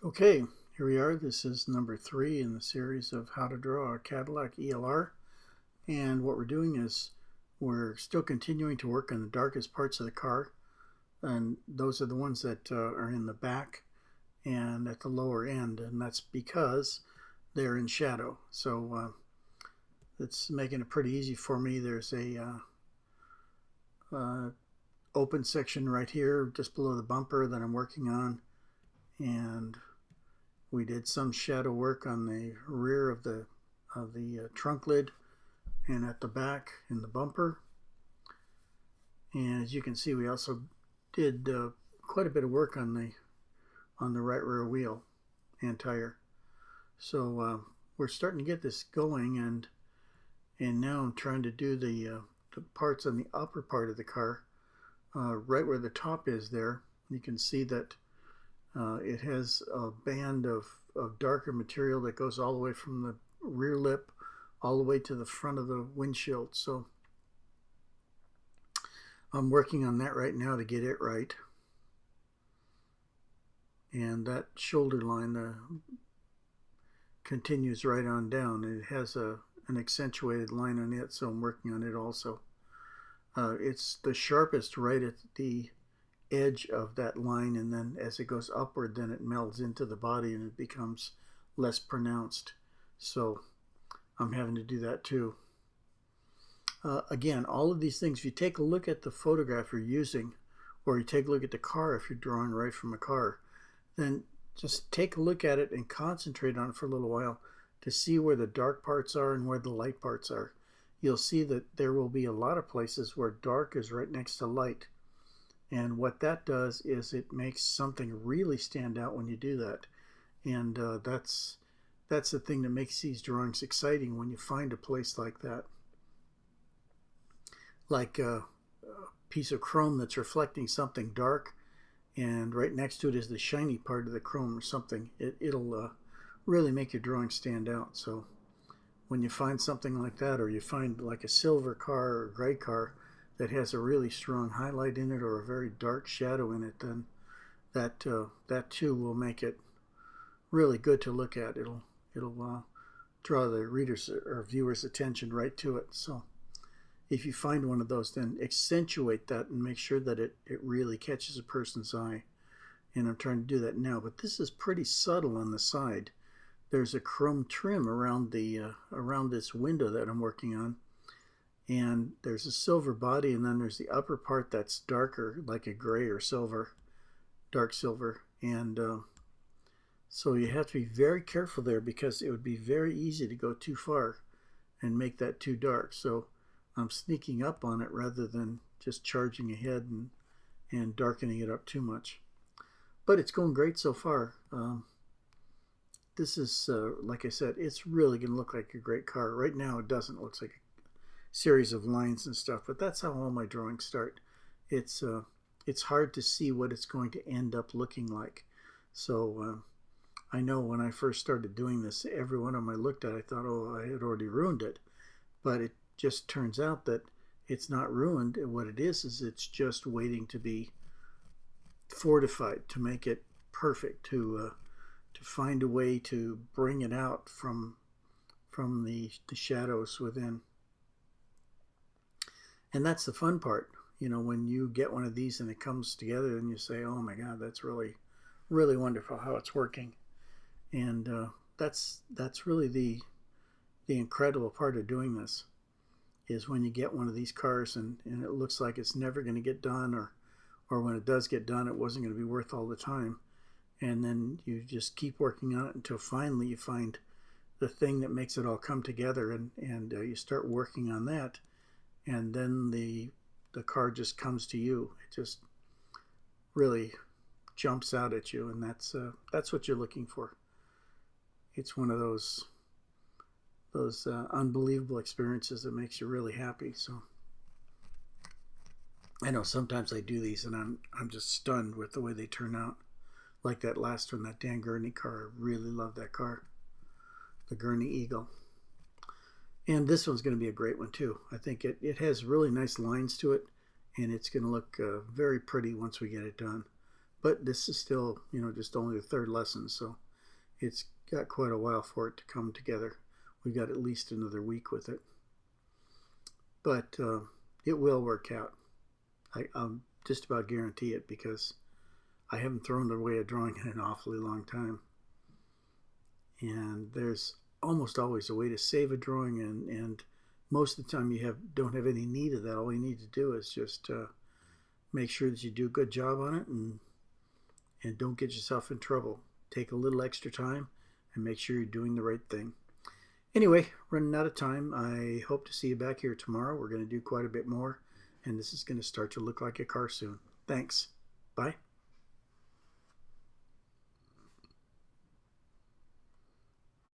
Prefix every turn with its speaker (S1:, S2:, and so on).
S1: Okay, here we are. This is number 3 in the series of how to draw a Cadillac ELR. And what we're doing is we're still continuing to work on the darkest parts of the car. And those are the ones that are in the back and at the lower end. And that's because they're in shadow. So it's making it pretty easy for me. There's a open section right here just below the bumper that I'm working on. And we did some shadow work on the rear of the trunk lid and at the back in the bumper. And as you can see, we also did quite a bit of work on the right rear wheel and tire. So we're starting to get this going, and now I'm trying to do the parts on the upper part of the car, right where the top is there. You can see that it has a band of darker material that goes all the way from the rear lip all the way to the front of the windshield. So I'm working on that right now to get it right. And that shoulder line continues right on down. It has an accentuated line on it, so I'm working on it also. It's the sharpest right at the edge of that line, and then as it goes upward, then it melds into the body and it becomes less pronounced. So I'm having to do that too. Again, all of these things, if you take a look at the photograph you're using, or you take a look at the car if you're drawing right from a car, then just take a look at it and concentrate on it for a little while to see where the dark parts are and where the light parts are. You'll see that there will be a lot of places where dark is right next to light. And what that does is it makes something really stand out when you do that. And that's the thing that makes these drawings exciting, when you find a place like that. Like a piece of chrome that's reflecting something dark, and right next to it is the shiny part of the chrome or something. It'll really make your drawing stand out. So when you find something like that, or you find like a silver car or a gray car that has a really strong highlight in it or a very dark shadow in it, then that too will make it really good to look at. It'll draw the reader's or viewer's attention right to it. So if you find one of those, then accentuate that and make sure that it really catches a person's eye. And I'm trying to do that now, but this is pretty subtle on the side. There's a chrome trim around this window that I'm working on. And there's a silver body, and then there's the upper part that's darker, like a gray or silver, dark silver. And so you have to be very careful there, because it would be very easy to go too far and make that too dark. So I'm sneaking up on it rather than just charging ahead and darkening it up too much. But it's going great so far. This is, like I said, it's really going to look like a great car. Right now it doesn't. It looks like series of lines and stuff, but that's how all my drawings start. It's hard to see what it's going to end up looking like. So I know when I first started doing this, every one of them I looked at, I thought, oh, I had already ruined it. But it just turns out that it's not ruined. What it is it's just waiting to be fortified, to make it perfect, to find a way to bring it out from the shadows within. And that's the fun part, when you get one of these and it comes together and you say, oh my God, that's really, really wonderful how it's working. And that's really the incredible part of doing this, is when you get one of these cars and it looks like it's never going to get done, or when it does get done, it wasn't going to be worth all the time. And then you just keep working on it until finally you find the thing that makes it all come together, and you start working on that. And then the car just comes to you. It just really jumps out at you, and that's what you're looking for. It's one of those unbelievable experiences that makes you really happy. So I know sometimes I do these and I'm just stunned with the way they turn out. Like that last one, that Dan Gurney car. I really love that car, the Gurney Eagle. And this one's going to be a great one too. I think it has really nice lines to it, and it's going to look very pretty once we get it done. But this is still, just only the third lesson, so it's got quite a while for it to come together. We've got at least another week with it. But it will work out. I'm just about guarantee it, because I haven't thrown away a drawing in an awfully long time. And there's almost always a way to save a drawing, and most of the time you don't have any need of that. All you need to do is just make sure that you do a good job on it, and don't get yourself in trouble. Take a little extra time and make sure you're doing the right thing. Anyway, running out of time. I hope to see you back here tomorrow. We're going to do quite a bit more, and this is going to start to look like a car soon. Thanks. Bye.